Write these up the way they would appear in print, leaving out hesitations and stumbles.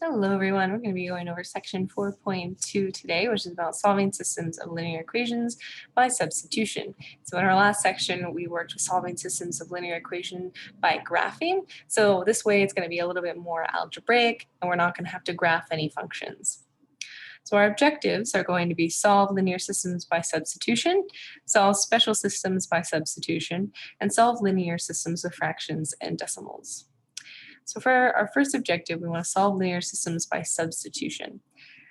Hello everyone, we're going to be going over section 4.2 today, which is about solving systems of linear equations by substitution. So in our last section, we worked with solving systems of linear equation by graphing. So this way it's going to be a little bit more algebraic and we're not going to have to graph any functions. So our objectives are going to be solve linear systems by substitution, solve special systems by substitution, and solve linear systems with fractions and decimals. So for our first objective, we want to solve linear systems by substitution.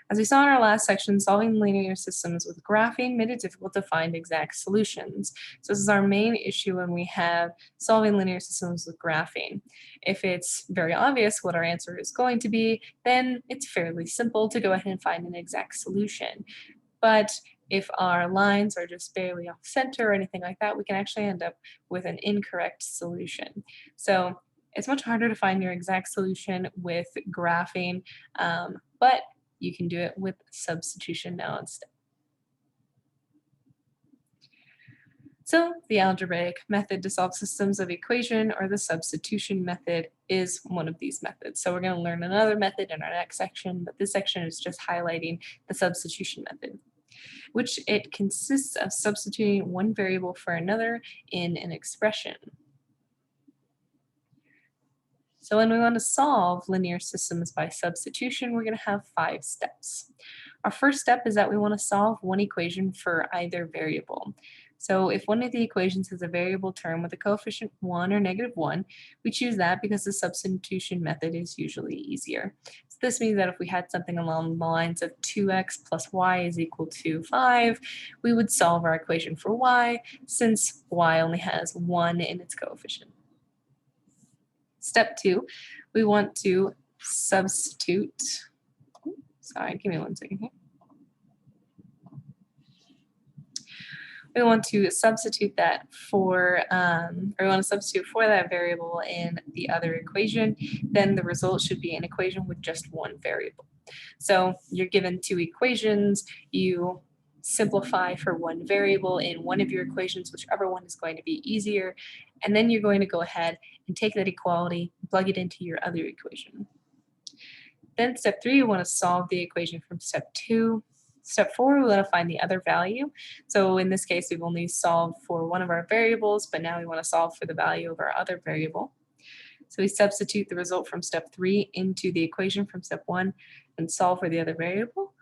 As we saw in our last section, solving linear systems with graphing made it difficult to find exact solutions. So this is our main issue when we have solving linear systems with graphing. If it's very obvious what our answer is going to be, then it's fairly simple to go ahead and find an exact solution. But if our lines are just barely off center or anything like that, we can actually end up with an incorrect solution. So it's much harder to find your exact solution with graphing, but you can do it with substitution now instead. So the algebraic method to solve systems of equation, or the substitution method, is one of these methods. So we're going to learn another method in our next section, but this section is just highlighting the substitution method, which it consists of substituting one variable for another in an expression. So when we want to solve linear systems by substitution, we're going to have 5 steps. Our first step is that we want to solve one equation for either variable. So if one of the equations has a variable term with a coefficient 1 or -1, we choose that because the substitution method is usually easier. So this means that if we had something along the lines of 2x plus y is equal to 5, we would solve our equation for y, since y only has 1 in its coefficient. Step 2, we want to substitute, sorry, give me 1 second here. We want to substitute that for, we want to substitute for that variable in the other equation. Then the result should be an equation with just one variable. So you're given 2 equations, you simplify for one variable in one of your equations, whichever one is going to be easier, and then you're going to go ahead and take that equality, plug it into your other equation. Then step 3, you want to solve the equation from step 2. Step 4, we want to find the other value. So in this case, we've only solved for one of our variables, but now we want to solve for the value of our other variable. So we substitute the result from step 3 into the equation from step 1 and solve for the other variable.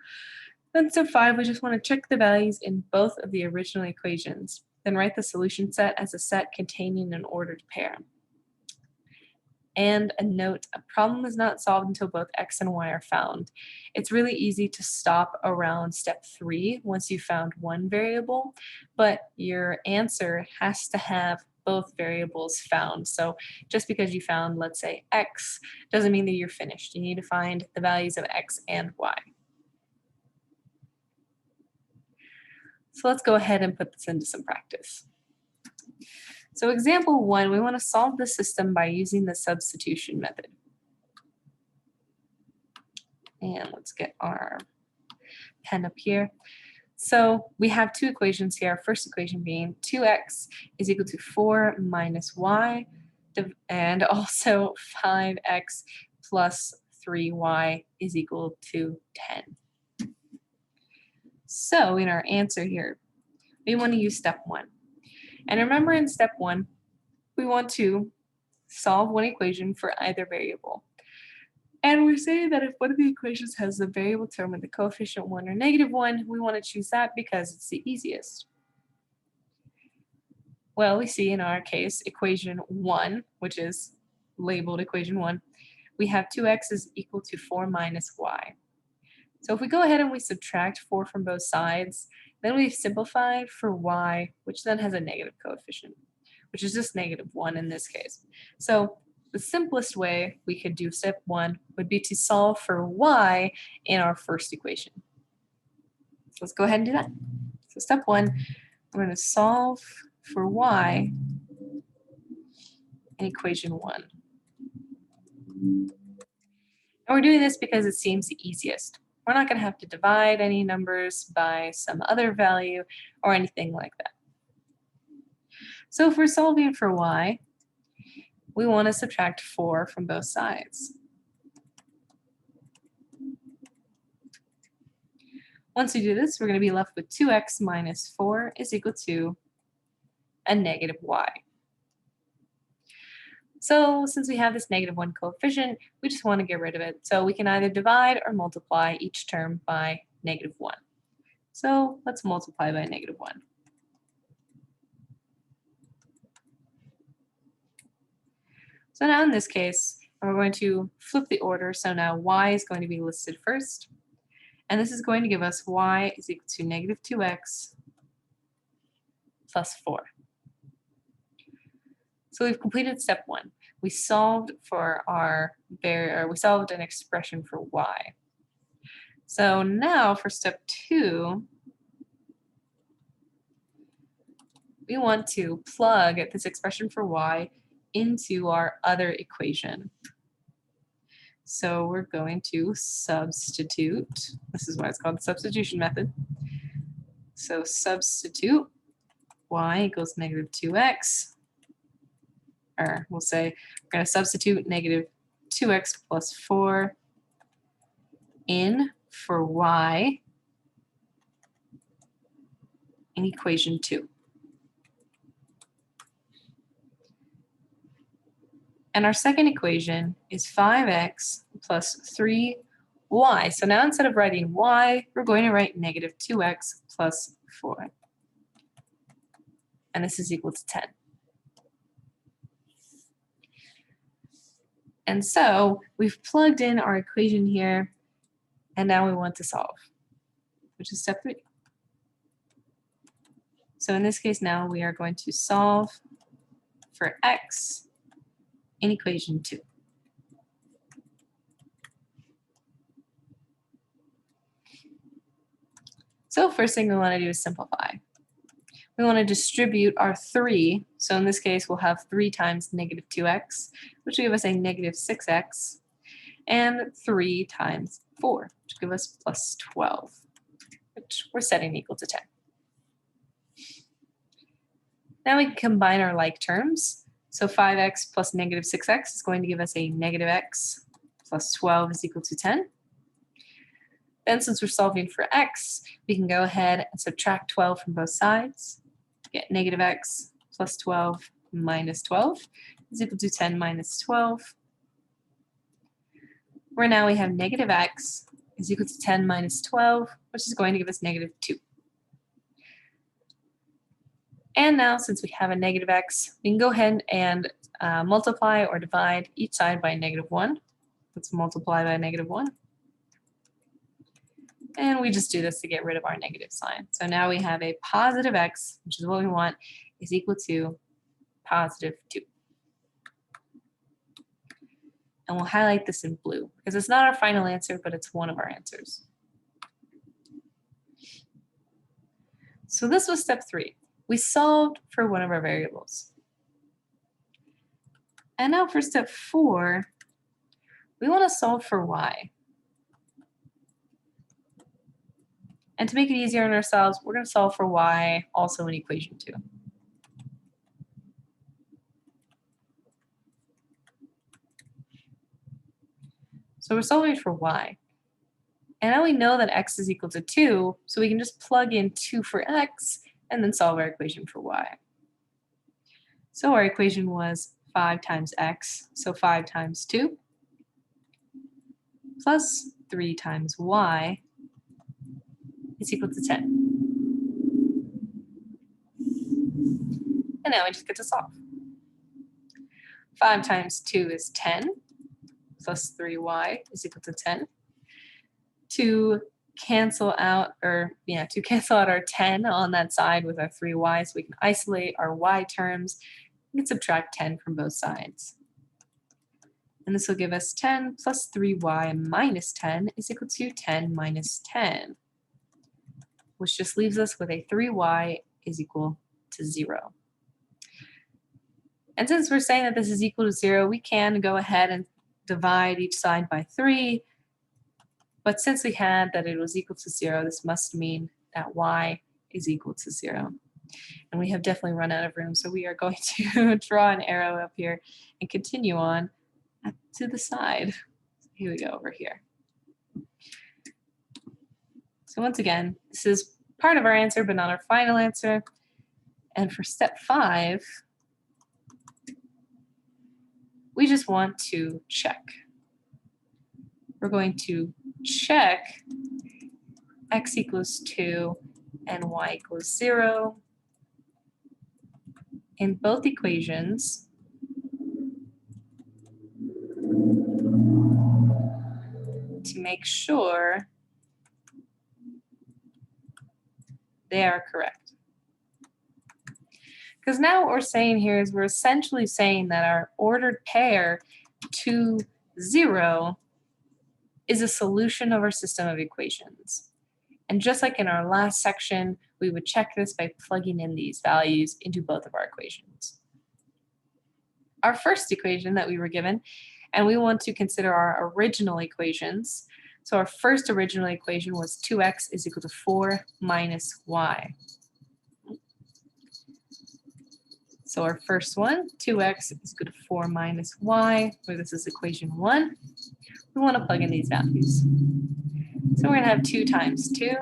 Then step 5, we just want to check the values in both of the original equations. Then write the solution set as a set containing an ordered pair. And a note, a problem is not solved until both x and y are found. It's really easy to stop around step 3 once you've found one variable, but your answer has to have both variables found. So just because you found, let's say, x, doesn't mean that you're finished. You need to find the values of x and y. So let's go ahead and put this into some practice. So example 1, we want to solve the system by using the substitution method. And let's get our pen up here. So we have 2 equations here. Our first equation being 2x is equal to 4 minus y, and also 5x plus 3y is equal to 10. So in our answer here, we want to use step 1. And remember, in step 1, we want to solve one equation for either variable. And we're saying that if one of the equations has a variable term with a coefficient 1 or -1, we want to choose that because it's the easiest. Well, we see in our case, equation 1, which is labeled equation 1, we have 2x is equal to 4 minus y. So if we go ahead and we subtract 4 from both sides, then we've simplified for y, which then has a negative coefficient, which is just -1 in this case. So the simplest way we could do step 1 would be to solve for y in our first equation. So let's go ahead and do that. So step 1, we're going to solve for y in equation 1. And we're doing this because it seems the easiest. We're not going to have to divide any numbers by some other value or anything like that. So if we're solving for y, we want to subtract 4 from both sides. Once we do this, we're going to be left with 2x minus 4 is equal to a negative y. So since we have this -1 coefficient, we just want to get rid of it. So we can either divide or multiply each term by -1. So let's multiply by -1. So now in this case, we're going to flip the order. So now y is going to be listed first. And this is going to give us y is equal to -2x plus 4. So we've completed step 1. We solved for we solved an expression for y. So now for step 2, we want to plug this expression for y into our other equation. So we're going to substitute. This is why it's called the substitution method. So substitute y equals -2x, or we'll say we're going to substitute -2x plus 4 in for y in equation 2. And our second equation is 5x plus 3y. So now instead of writing y, we're going to write -2x plus 4. And this is equal to 10. And so we've plugged in our equation here, and now we want to solve, which is step 3. So in this case now we are going to solve for x in equation 2. So first thing we want to do is simplify. We want to distribute our 3. So in this case, we'll have 3 times -2x, which will give us a -6x, and 3 times 4, which will give us +12, which we're setting equal to 10. Now we can combine our like terms. So 5x plus -6x is going to give us a -x plus 12 is equal to 10. Then since we're solving for x, we can go ahead and subtract 12 from both sides. Get -x plus 12 minus 12 is equal to 10 minus 12. Where now we have -x is equal to 10 minus 12, which is going to give us -2. And now since we have a -x, we can go ahead and multiply or divide each side by -1. Let's multiply by -1. And we just do this to get rid of our negative sign. So now we have a positive x, which is what we want, is equal to +2. And we'll highlight this in blue because it's not our final answer, but it's one of our answers. So this was step 3. We solved for one of our variables. And now for step 4, we want to solve for y. And to make it easier on ourselves, we're going to solve for y also in equation 2. So we're solving for y. And now we know that x is equal to 2, so we can just plug in 2 for x and then solve our equation for y. So our equation was 5 times x, so 5 times 2, plus 3 times y is equal to 10. And now we just get to solve. 5 times 2 is 10, plus 3y is equal to 10. To cancel out our 10 on that side with our 3y, so we can isolate our y terms. We can subtract 10 from both sides. And this will give us 10 plus 3y minus 10 is equal to 10 minus 10, which just leaves us with a 3y is equal to 0. And since we're saying that this is equal to 0, we can go ahead and divide each side by 3. But since we had that it was equal to 0, this must mean that y is equal to 0. And we have definitely run out of room, so we are going to draw an arrow up here and continue on to the side. Here we go, over here. So once again, this is part of our answer, but not our final answer. And for step 5, we just want to check. We're going to check x equals 2 and y equals 0 in both equations to make sure they are correct. Because now what we're saying here is we're essentially saying that our ordered pair 2, 0 is a solution of our system of equations. And just like in our last section, we would check this by plugging in these values into both of our equations. Our first equation that we were given, and we want to consider our original equations. So our first original equation was 2x is equal to 4 minus y. So our first one, 2x is equal to 4 minus y, where this is equation 1. We want to plug in these values. So we're going to have 2 times 2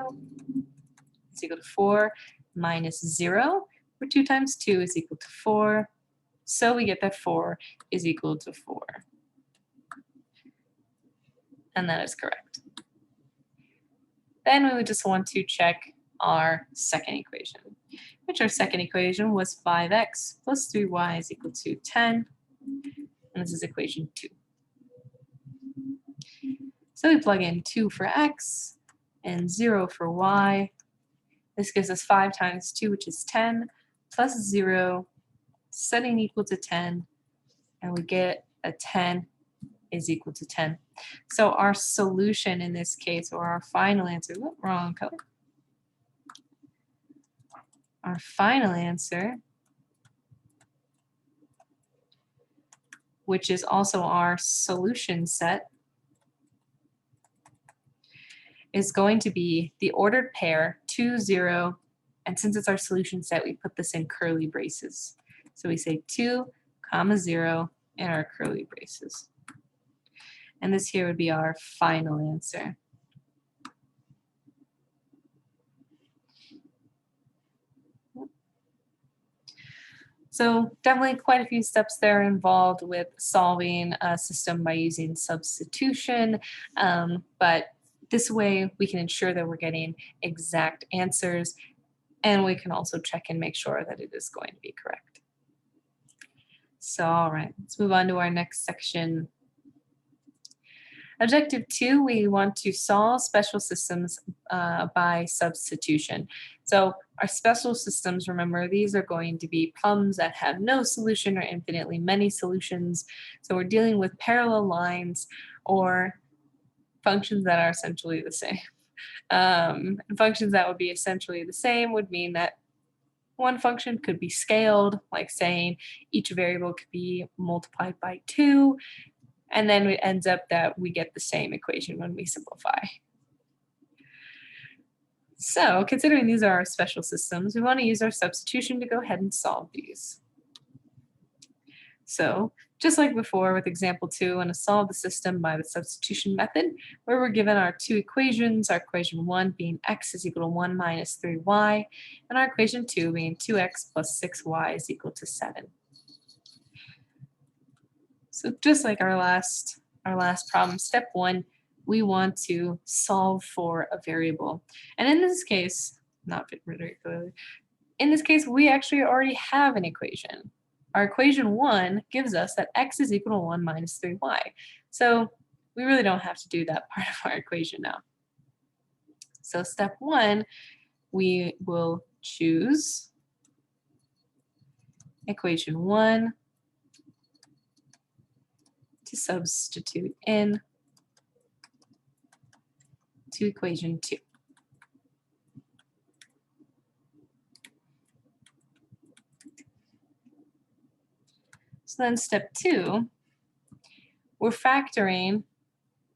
is equal to 4 minus 0, where 2 times 2 is equal to 4. So we get that 4 is equal to 4. And that is correct. Then we would just want to check our second equation, which our second equation was 5x plus 3y is equal to 10. And this is equation 2. So we plug in 2 for x and 0 for y. This gives us 5 times 2, which is 10, plus 0, setting equal to 10, and we get a 10 is equal to 10. So our solution in this case, or our final answer, wrong color. Our final answer, which is also our solution set, is going to be the ordered pair 2, 0, and since it's our solution set, we put this in curly braces. So we say 2, 0 in our curly braces. And this here would be our final answer. So definitely quite a few steps there involved with solving a system by using substitution, but this way we can ensure that we're getting exact answers, and we can also check and make sure that it is going to be correct. So all right, let's move on to our next section. Objective 2, we want to solve special systems by substitution. So our special systems, remember, these are going to be problems that have no solution or infinitely many solutions. So we're dealing with parallel lines or functions that are essentially the same. Functions that would be essentially the same would mean that one function could be scaled, like saying each variable could be multiplied by 2, and then it ends up that we get the same equation when we simplify. So considering these are our special systems, we want to use our substitution to go ahead and solve these. So just like before with example 2, we want to solve the system by the substitution method, where we're given our 2 equations, our equation 1 being x is equal to 1 minus 3y, and our equation 2 being 2x plus 6y is equal to 7. So just like our last problem, step 1, we want to solve for a variable. And in this case, not very clearly, in this case, we actually already have an equation. Our equation 1 gives us that x is equal to 1 minus 3y. So we really don't have to do that part of our equation now. So step 1, we will choose equation 1 to substitute in to equation 2. So then step 2, we're factoring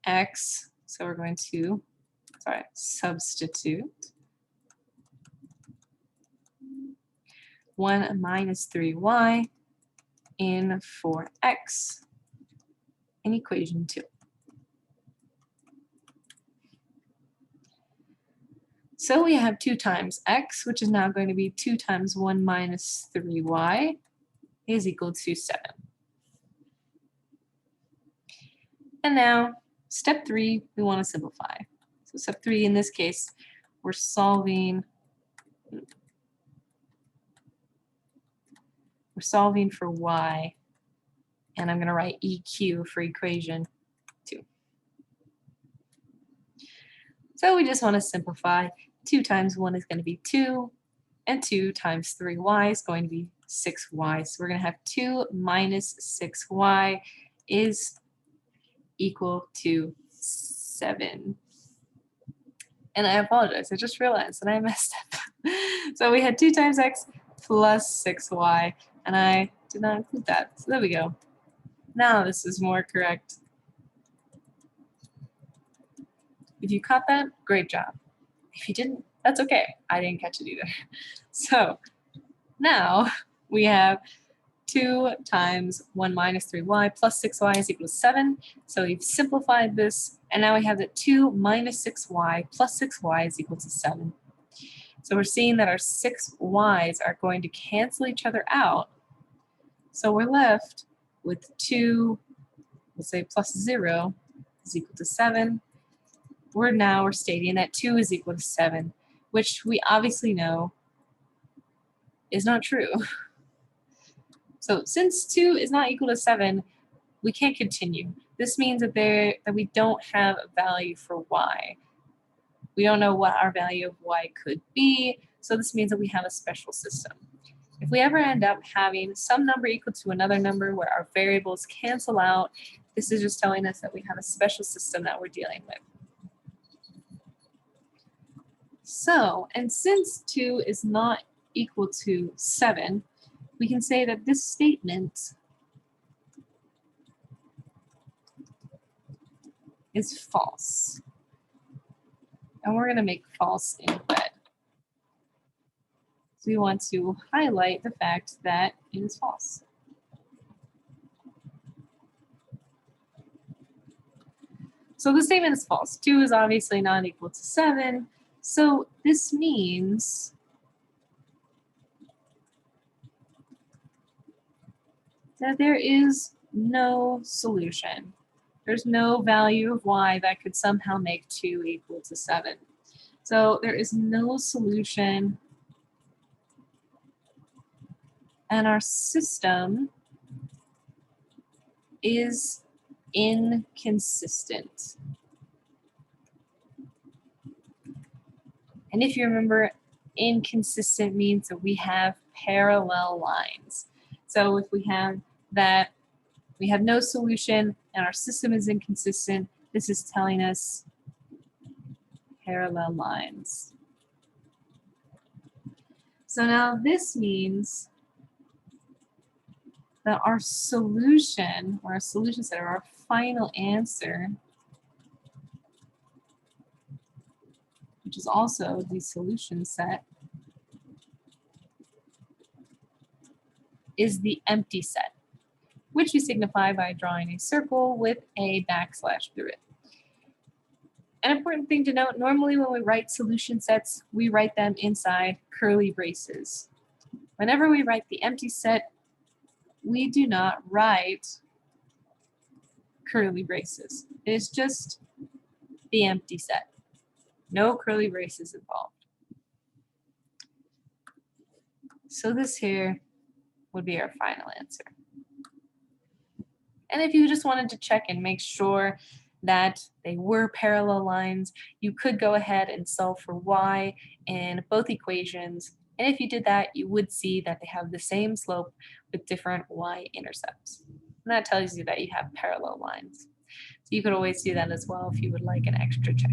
x, so we're going to, substitute 1 minus 3y in for x in equation 2. So we have 2 times x, which is now going to be 2 times 1 minus 3y is equal to 7. And now, step 3, we want to simplify. So step 3, in this case, we're solving for y, and I'm going to write EQ for equation 2. So we just want to simplify. 2 times 1 is going to be 2, and 2 times 3y is going to be 6y. So we're going to have 2 minus 6y is equal to 7. And I apologize, I just realized that I messed up. So we had 2 times x plus 6y, and I did not include that. So there we go. Now this is more correct. If you caught that, great job. If you didn't, that's okay. I didn't catch it either. So now we have 2 times 1 minus 3y plus 6y is equal to 7. So we've simplified this, and now we have that 2 minus 6y plus 6y is equal to 7. So we're seeing that our 6y's are going to cancel each other out. So we're left with 2, we'll say plus 0 is equal to 7. We're stating that 2 is equal to 7, which we obviously know is not true. So since 2 is not equal to 7, we can't continue. This means that we don't have a value for y. We don't know what our value of y could be, so this means that we have a special system. If we ever end up having some number equal to another number where our variables cancel out, this is just telling us that we have a special system that we're dealing with. So, and since 2 is not equal to 7, we can say that this statement is false. And we're going to make false in red. So we want to highlight the fact that it is false. So the statement is false. 2 is obviously not equal to 7. So this means that there is no solution. There's no value of y that could somehow make 2 equal to 7. So there is no solution, and our system is inconsistent. And if you remember, inconsistent means that we have parallel lines. So if we have that we have no solution and our system is inconsistent, this is telling us parallel lines. So now this means that our solution, or our solution set, or our final answer, which is also the solution set, is the empty set, which we signify by drawing a circle with a backslash through it. An important thing to note, normally when we write solution sets, we write them inside curly braces. Whenever we write the empty set, we do not write curly braces. It is just the empty set. No curly braces involved. So this here would be our final answer. And if you just wanted to check and make sure that they were parallel lines, you could go ahead and solve for y in both equations. And if you did that, you would see that they have the same slope with different y-intercepts. And that tells you that you have parallel lines. So you could always do that as well if you would like an extra check.